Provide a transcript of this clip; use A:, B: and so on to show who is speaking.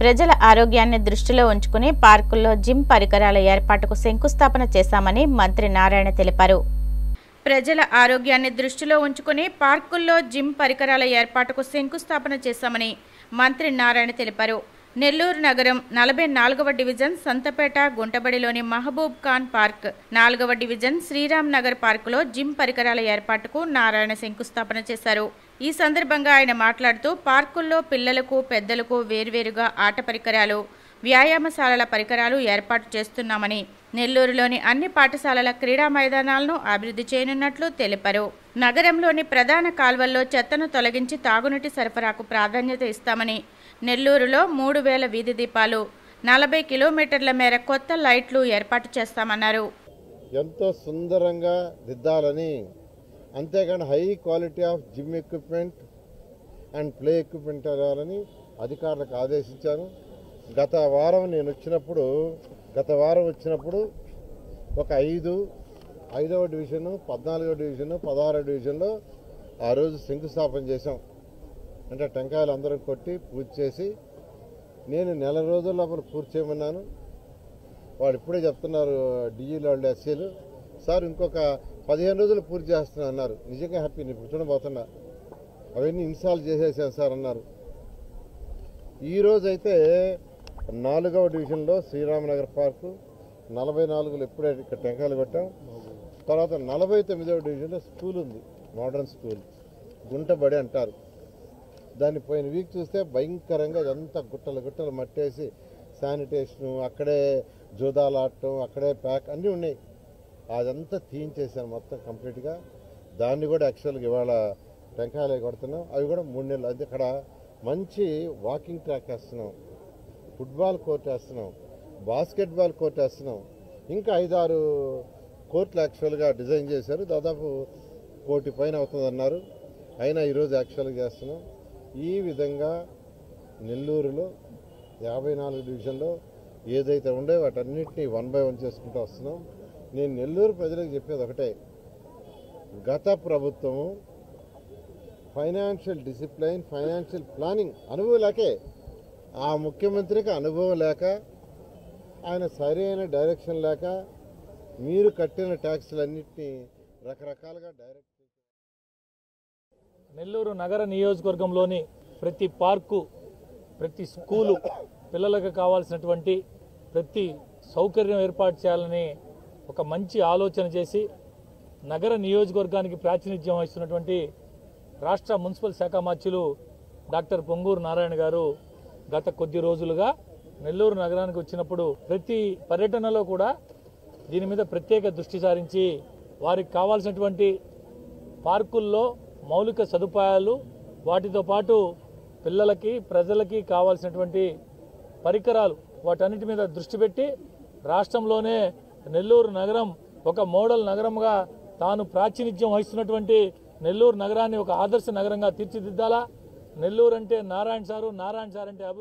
A: ప్రజల ఆరోగ్యాన్ని దృష్టిలో ఉంచుకుని పార్కుల్లో జిమ్ పరికరాల ఏర్పాటుకు శంకుస్థాపన చేశామని మంత్రి నారాయణ తెలిపారు. ప్రజల ఆరోగ్యాన్ని దృష్టిలో ఉంచుకుని పార్కుల్లో జిమ్ పరికరాల ఏర్పాటుకు శంకుస్థాపన చేశామని మంత్రి నారాయణ తెలిపారు. నెల్లూరు నగరం 44వ డివిజన్ సంతపేట గుంటబడిలోని మహబూబ్ ఖాన్ పార్క్, 4వ డివిజన్ శ్రీరామ్ నగర్ పార్కులో జిమ్ పరికరాల ఏర్పాటుకు నారాయణ శంకుస్థాపన చేశారు. ఈ సందర్భంగా ఆయన మాట్లాడుతూ పార్కుల్లో పిల్లలకు పెద్దలకు వేర్వేరుగా ఆట పరికరాలు, వ్యాయామశాలల పరికరాలు ఏర్పాటు చేస్తున్నామని, నెల్లూరులోని అన్ని పాఠశాలల క్రీడా మైదానాలను అభివృద్ధి చేయనున్నట్లు తెలిపారు. నగరంలోని ప్రధాన కాల్వల్లో చెత్తను తొలగించి తాగునీటి సరఫరాకు ప్రాధాన్యత ఇస్తామని, నెల్లూరులో 3000 వీధి దీపాలు, 40 కిలోమీటర్ల మేర కొత్త లైట్లు ఏర్పాటు చేస్తామన్నారు.
B: ఎంతో సుందరంగా దిద్దాలని, అంతేకాని high quality of gym equipment and play equipment ఇవ్వాలని అధికారులకు ఆదేశించాను. గత వారం వచ్చినప్పుడు ఒక 5వ డివిజను, 14వ డివిజను, 16వ డివిజన్లో ఆ రోజు శంకుస్థాపన చేశాం. అంటే టెంకాయలు అందరూ కొట్టి పూజ చేసి నేను నెల రోజుల లోపల పూర్తి చేయమన్నాను. వాళ్ళు ఇప్పుడే చెప్తున్నారు డీజీలు వాళ్ళు, ఎస్సీలు, సార్ ఇంకొక 15 రోజులు పూర్తి చేస్తున్నా అన్నారు. నిజంగా హ్యాపీ. నేను ఇప్పుడు చూడబోతున్నా అవన్నీ ఇన్స్టాల్ చేసేసాను సార్ అన్నారు. ఈరోజు అయితే 4వ డివిజన్లో శ్రీరామనగర్ పార్కు 44లో ఇప్పుడే ఇక్కడ టెంకాయలు కొట్టాం. తర్వాత 49వ డివిజన్లో స్కూల్ ఉంది, మోడర్న్ స్కూల్, గుంటబడి అంటారు. దాన్ని పోయిన వీక్ చూస్తే భయంకరంగా ఎంత గుట్టలు మట్టేసి శానిటేషను, అక్కడే జూదాలు ఆడటం, అక్కడే ప్యాక్ అన్నీ ఉన్నాయి. అదంతా తీయించేసాను మొత్తం కంప్లీట్గా. దాన్ని కూడా యాక్చువల్గా ఇవాళ టెంకాయలు కొడుతున్నాం. అవి కూడా 3 నెలలు. అది అక్కడ మంచి వాకింగ్ ట్రాక్ వేస్తున్నాం, ఫుట్బాల్ కోర్ట్ వేస్తున్నాం, బాస్కెట్బాల్ కోర్ట్ వేస్తున్నాం. ఇంకా 5-6 కోర్టులు యాక్చువల్గా డిజైన్ చేశారు. దాదాపు 1 కోటి పైన అవుతుందన్నారు. అయినా ఈరోజు యాక్చువల్గా చేస్తున్నాం. ఈ విధంగా నెల్లూరులో 54 డివిజన్లో ఏదైతే ఉండే వాటన్నిటినీ 1 by 1 చేసుకుంటూ వస్తున్నాం. నేను నెల్లూరు ప్రజలకు చెప్పేది ఒకటే, గత ప్రభుత్వము ఫైనాన్షియల్ డిసిప్లైన్, ఫైనాన్షియల్ ప్లానింగ్ అనుభవం లేకే, ఆ ముఖ్యమంత్రికి అనుభవం లేక, ఆయన సరైన డైరెక్షన్ లేక మీరు కట్టిన ట్యాక్సులన్నింటినీ రకరకాలుగా డైరెక్ట్.
C: నెల్లూరు నగర నియోజకవర్గంలోని ప్రతి పార్కు, ప్రతి స్కూలు, పిల్లలకు కావాల్సినటువంటి ప్రతి సౌకర్యం ఏర్పాటు చేయాలని ఒక మంచి ఆలోచన చేసి నగర నియోజకవర్గానికి ప్రాతినిధ్యం వహిస్తున్నటువంటి రాష్ట్ర మున్సిపల్ శాఖ మంత్రులు డాక్టర్ పొంగూరు నారాయణ గారు గత కొద్ది రోజులుగా నెల్లూరు నగరానికి వచ్చినప్పుడు ప్రతి పర్యటనలో కూడా దీని మీద ప్రత్యేక దృష్టి సారించి వారికి కావాల్సినటువంటి పార్కుల్లో మౌలిక సదుపాయాలు, వాటితో పాటు పిల్లలకి ప్రజలకి కావాల్సినటువంటి పరికరాలు, వాటన్నిటి మీద దృష్టి పెట్టి రాష్ట్రంలోనే నెల్లూరు నగరం ఒక మోడల్ నగరంగా తాను ప్రాతినిధ్యం వహిస్తున్నటువంటి నెల్లూరు నగరాన్ని ఒక ఆదర్శ నగరంగా తీర్చిదిద్దాలా. నెల్లూరు అంటే నారాయణ సారు, నారాయణ సార్ అంటే అభివృద్ధి.